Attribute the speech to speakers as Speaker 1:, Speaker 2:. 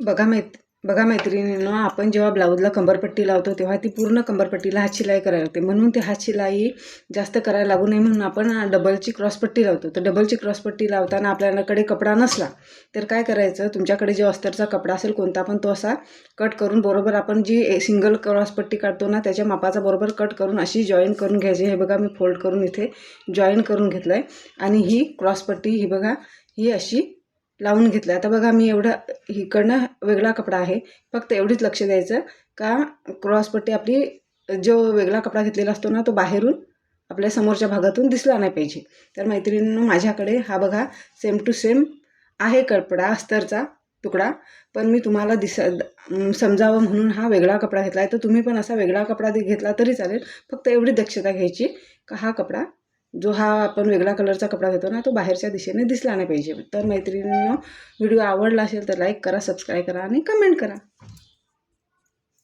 Speaker 1: बघा मैत्रिणींनो, आपण जेव्हा ब्लाऊजला कंबरपट्टी लावतो तेव्हा ती पूर्ण कंबरपट्टीला हात शिलाई करायला लागते. म्हणून ते हात शिलाई जास्त करायला लागू नये म्हणून आपण डबलची क्रॉसपट्टी लावतो. तर डबलची क्रॉसपट्टी लावताना आपल्याकडे कपडा नसला तर काय करायचं, तुमच्याकडे जो अस्तरचा कपडा असेल कोणता पण, तो असा कट करून बरोबर आपण जी सिंगल क्रॉसपट्टी काढतो ना त्याच्या मापाचा बरोबर कट करून अशी जॉईन करून घ्यायची. हे बघा मी फोल्ड करून इथे जॉईन करून घेतलं आहे आणि ही क्रॉसपट्टी ही बघा ही अशी लावून घेतलं. आता बघा मी एवढं इकडनं वेगळा कपडा आहे, फक्त एवढीच लक्ष द्यायचं का क्रॉसपट्टी आपली जो वेगळा कपडा घेतलेला असतो ना तो बाहेरून आपल्या समोरच्या भागातून दिसला नाही पाहिजे. तर मैत्रिणींनो, माझ्याकडे हा बघा सेम टू सेम आहे कपडा, अस्तरचा तुकडा, पण मी तुम्हाला समजावं म्हणून हा वेगळा कपडा घेतला आहे. तर तुम्ही पण असा वेगळा कपडा घेतला तरी चालेल, फक्त एवढी दक्षता घ्यायची का हा कपडा जो हा आपण वेगळा कलरचा कपडा घेतो ना तो बाहेरच्या दिशेने दिसला नाही पाहिजे. तर मैत्रिणींनो, व्हिडिओ आवडला असेल तर लाईक करा, सबस्क्राईब करा आणि कमेंट करा.